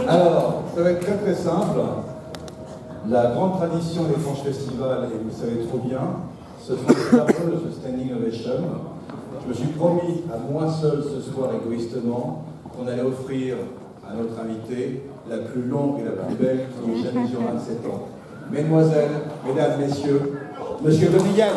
Alors, ça va être très très simple. La grande tradition des Etrange Festival, et vous le savez trop bien, ce sont les fameuses standing ovation. Je me suis promis à moi seul ce soir égoïstement qu'on allait offrir à notre invité la plus longue et la plus belle qui ait jamais eu 27 ans. Mesdemoiselles, mesdames, messieurs, Monsieur Donnie Yen.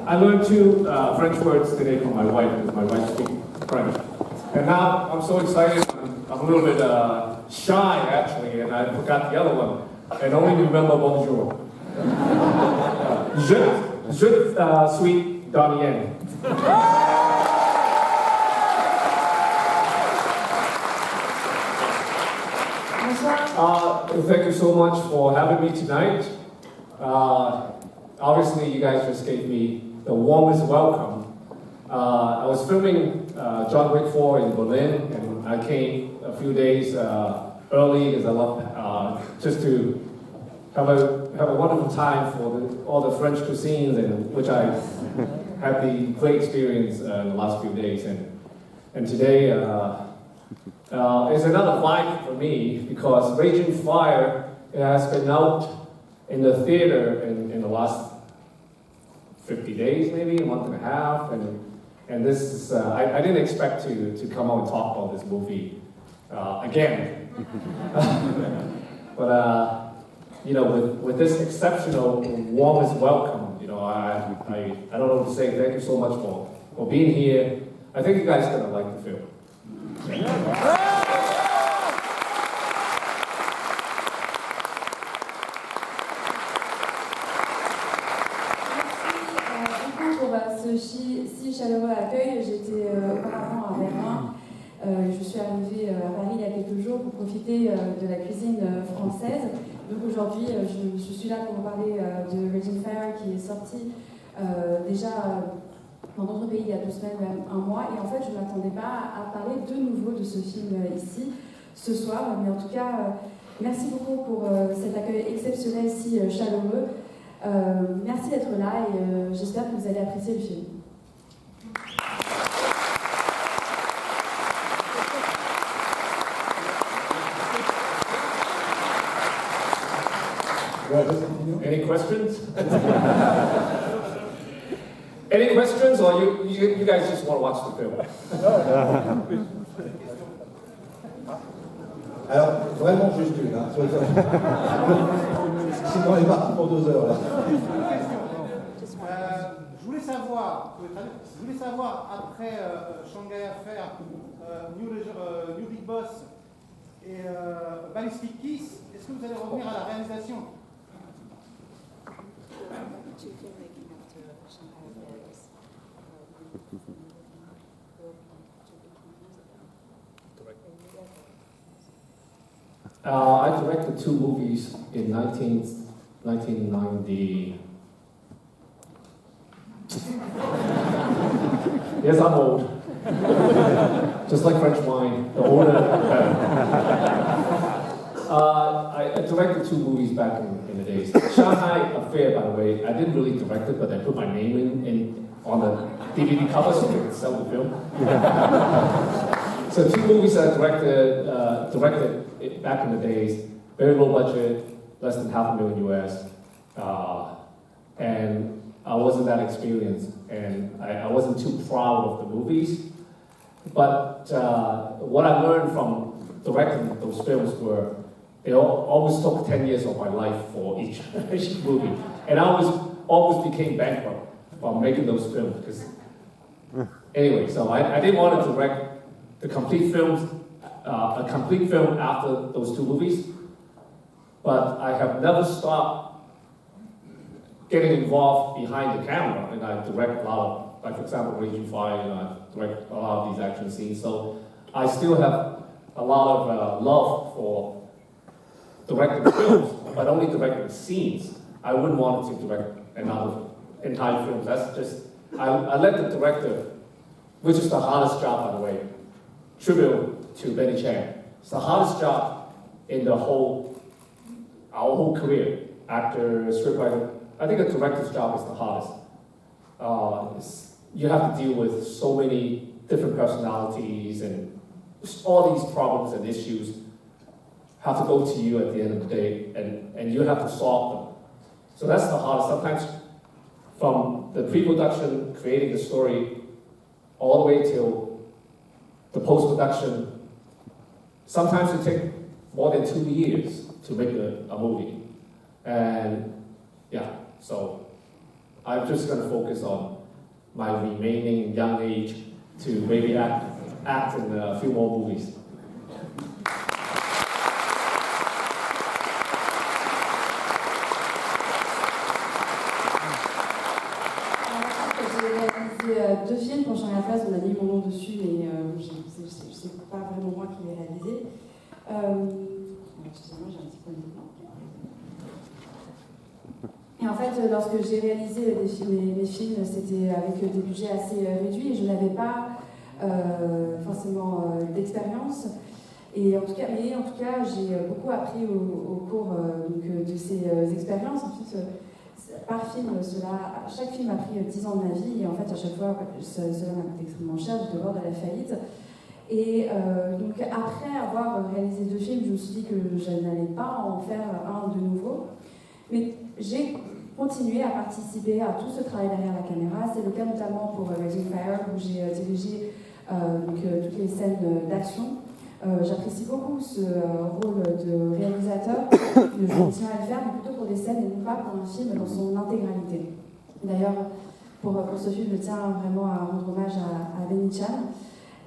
I learned two French words today from my wife, because my wife speaks French. And now I'm so excited, I'm a little bit shy actually, and I forgot the other one. And only remember bonjour. Je suis Donnie Yen. Thank you so much for having me tonight. Obviously, you guys just gave me the warmest welcome. I was filming John Wick 4 in Berlin, and I came a few days early because I love just to have a wonderful time for all the French cuisines, and which I had the great experience in the last few days. And today is another vibe for me because Raging Fire has been out in the theater in the last 50 days, maybe a month and a half, and this is I didn't expect to come out and talk about this movie again, but you know, with this exceptional warmest welcome, you know, I don't know what to say. Thank you so much for being here. I think you guys are gonna like the film. Si chaleureux accueil. J'étais auparavant à Berlin. Je suis arrivée à Paris il y a quelques jours pour profiter de la cuisine française. Donc aujourd'hui, je suis là pour vous parler de Raging Fire qui est sorti déjà dans d'autres pays il y a 2 semaines, même un mois. Et en fait, je ne m'attendais pas à parler de nouveau de ce film ici ce soir. Mais en tout cas, merci beaucoup pour cet accueil exceptionnel si chaleureux. Merci d'être là et j'espère que vous allez apprécier le film. Any questions? Any questions, or you guys just want to watch the film? Alors, vraiment juste une, hein. Sinon on est parti pour 2 heures là. Je voulais savoir après Shanghai Affair, New Big Boss et Ballistic Kiss, est-ce que vous allez revenir à la réalisation? I directed 2 movies in 1990. Yes, I'm old. Just like French wine, the older the better. I directed 2 movies back in the days. Shanghai Affair, by the way, I didn't really direct it, but I put my name in on the DVD cover so they could sell the film. So 2 movies I directed back in the days, very low budget, less than $500,000 US, and I wasn't that experienced, and I wasn't too proud of the movies. But what I learned from directing those films were they always took 10 years of my life for each movie, and I always became bankrupt while making those films. Because anyway, so I didn't want to direct the complete films, a complete film after those 2 movies, but I have never stopped getting involved behind the camera, and I direct a lot of, like for example, Raging Fire, and I direct a lot of these action scenes. So I still have a lot of love for directing films, but only directing scenes. I wouldn't want to direct another entire film. That's just, I let the director, which is the hardest job, by the way, tribute to Benny Chan. It's the hardest job in our whole career. Actor, scriptwriter. I think a director's job is the hardest. You have to deal with so many different personalities, and all these problems and issues have to go to you at the end of the day, and you have to solve them. So that's the hardest. Sometimes from the pre-production, creating the story, all the way till the post-production, sometimes it takes more than 2 years to make a movie. And yeah, so I'm just going to focus on my remaining young age to maybe act in a few more movies. J'ai réalisé 2 films pour Shanghai Fest, on a mis mon nom dessus, mais c'est pas vraiment moi qui l'ai réalisé. Excusez-moi, j'ai un petit point de blanc. Et en fait, lorsque j'ai réalisé mes films, c'était avec des budgets assez réduits et je n'avais pas forcément d'expérience. Et en tout cas, j'ai beaucoup appris au cours de ces expériences. En fait, par film, chaque film a pris 10 ans de ma vie et en fait, à chaque fois, cela m'a coûté extrêmement cher, j'étais au bord de la faillite. Et donc, après avoir réalisé 2 films, je me suis dit que je n'allais pas en faire un de nouveau. Mais j'ai continué à participer à tout ce travail derrière la caméra. C'est le cas notamment pour Raging Fire, où j'ai dirigé toutes les scènes d'action. J'apprécie beaucoup ce rôle de réalisateur. Je tiens à le faire, mais plutôt pour des scènes et non pas pour un film dans son intégralité. D'ailleurs, pour ce film, je tiens vraiment à rendre hommage à Benny Chan.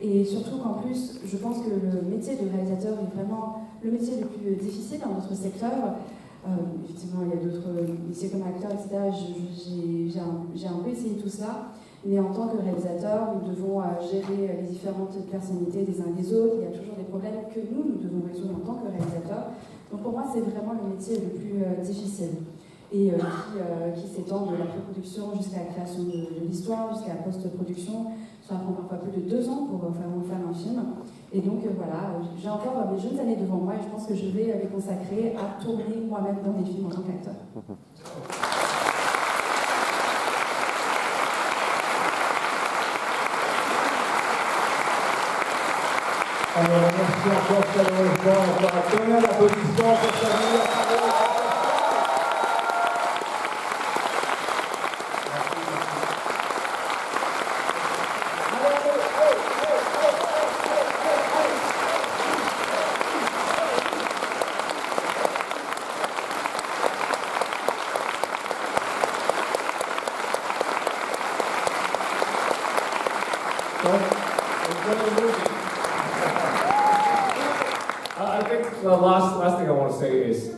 Et surtout qu'en plus, je pense que le métier de réalisateur est vraiment le métier le plus difficile dans notre secteur. Effectivement, il y a d'autres métiers comme acteur, etc. J'ai un peu essayé tout ça, mais en tant que réalisateur, nous devons gérer les différentes personnalités des uns des autres. Il y a toujours des problèmes que nous devons résoudre en tant que réalisateur. Donc pour moi, c'est vraiment le métier le plus difficile et qui s'étend de la pré-production jusqu'à la création de l'histoire, jusqu'à la post-production. Ça prend parfois plus de 2 ans pour faire un film. Et donc voilà, j'ai encore mes jeunes années devant moi et je pense que je vais les consacrer à tourner moi-même dans des films en tant qu'acteur. Alors, merci encore chaleureusement, encore un tonnerre d'applaudissements pour Camille. I think the last thing I want to say is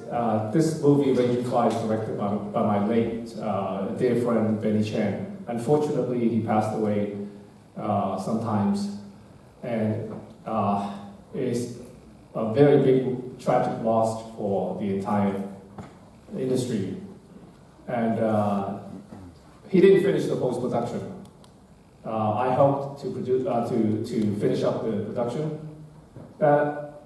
this movie, Raging Fire, is directed by my late dear friend Benny Chan. Unfortunately, he passed away sometimes, and it's a very big tragic loss for the entire industry. And he didn't finish the post-production. I helped to produce, to finish up the production. But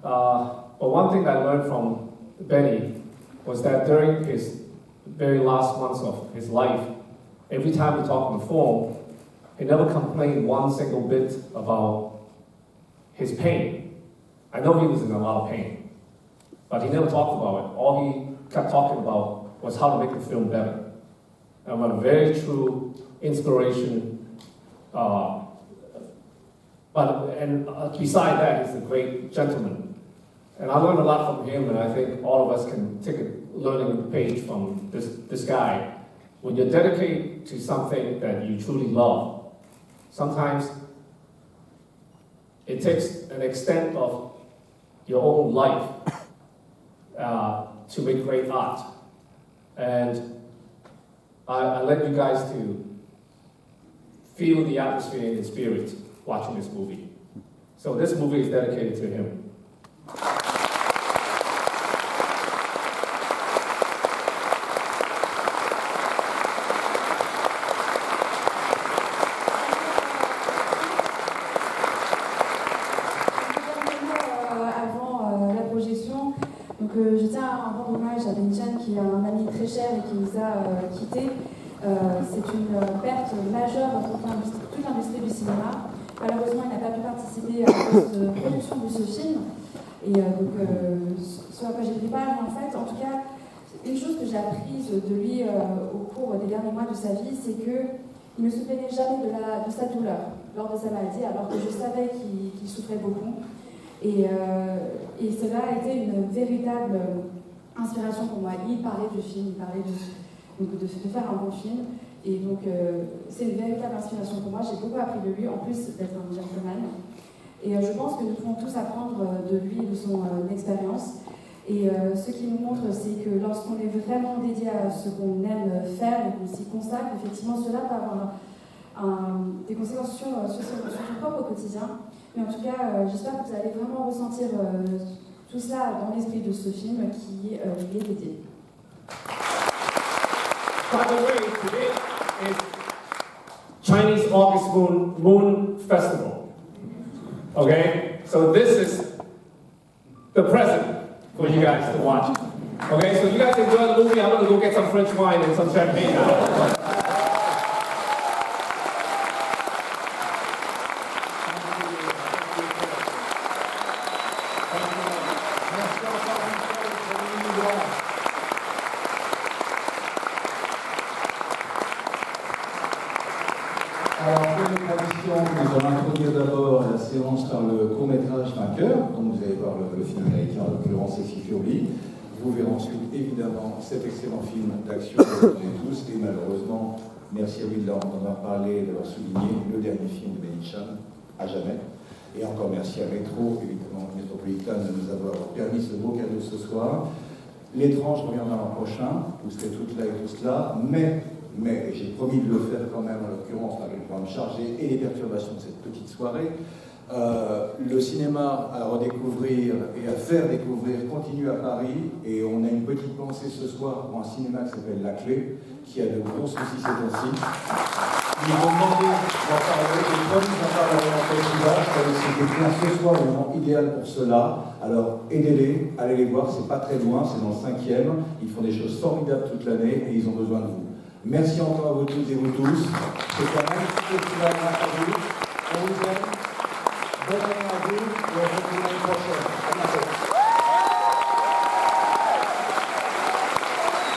one thing I learned from Benny was that during his very last months of his life, every time we talked on the phone, he never complained one single bit about his pain. I know he was in a lot of pain, but he never talked about it. All he kept talking about was how to make the film better. And what a very true inspiration. Beside that, he's a great gentleman. And I learned a lot from him, and I think all of us can take a learning page from this guy. When you're dedicated to something that you truly love, sometimes it takes an extent of your own life to make great art. And I let you guys to feel the atmosphere and the spirit watching this movie. So this movie is dedicated to him. Je tiens à rendre hommage à Donnie Yen, qui est un ami très cher et qui nous a quittés. C'est une perte majeure dans toute l'industrie du cinéma. Malheureusement, il n'a pas pu participer à la production de ce film. Et ce à quoi j'ai pris part, en fait, en tout cas, une chose que j'ai apprise de lui au cours des derniers mois de sa vie, c'est qu'il ne se plaignait jamais de sa douleur lors de sa maladie, alors que je savais qu'il souffrait beaucoup. Et cela a été une véritable inspiration pour moi. Il parlait du film, il parlait de faire un bon film. Et donc, c'est une véritable inspiration pour moi. J'ai beaucoup appris de lui, en plus d'être un gentleman. Et je pense que nous pouvons tous apprendre de lui et de son expérience. Et ce qu'il nous montre, c'est que lorsqu'on est vraiment dédié à ce qu'on aime faire et qu'on s'y consacre, effectivement, cela peut avoir des conséquences sur son propre quotidien. Mais en tout cas, j'espère que vous allez vraiment ressentir tout cela dans l'esprit de ce film qui lui est dédié. By the way, today is Chinese August Moon Festival. Okay? So this is the present for you guys to watch. Okay? So you guys enjoy the movie. I'm going to go get some French wine and some champagne now. Alors, pour une tradition, nous allons introduire d'abord la séance par le court-métrage vainqueur, dont vous allez voir le film américain, en l'occurrence Sexy Fury. Vous verrez ensuite, évidemment, cet excellent film d'action que vous connaissez tous, et malheureusement, merci à lui d'en avoir parlé, d'avoir souligné le dernier film de Donnie Yen, à jamais. Et encore merci à Rétro, évidemment, Métropolitain, de nous avoir permis ce beau cadeau ce soir. L'Étrange reviendra l'an prochain, vous serez toutes là et tous là, mais j'ai promis de le faire quand même, en l'occurrence, par le programme chargé et les perturbations de cette petite soirée. Le cinéma à redécouvrir et à faire découvrir continue à Paris, et on a une petite pensée ce soir pour un cinéma qui s'appelle La Clé, qui a de gros soucis ces temps-ci. Ils m'ont demandé d'en parler, et comme ils en parlent avant le festival, c'était ce soir le moment idéal pour cela. Alors aidez-les, allez les voir, c'est pas très loin, c'est dans le 5e, ils font des choses formidables toute l'année et ils ont besoin de vous. Merci encore à vous toutes et vous tous. C'est un magnifique festival à vous. On vous aime. Bonne année à vous et à vous l'année prochaine.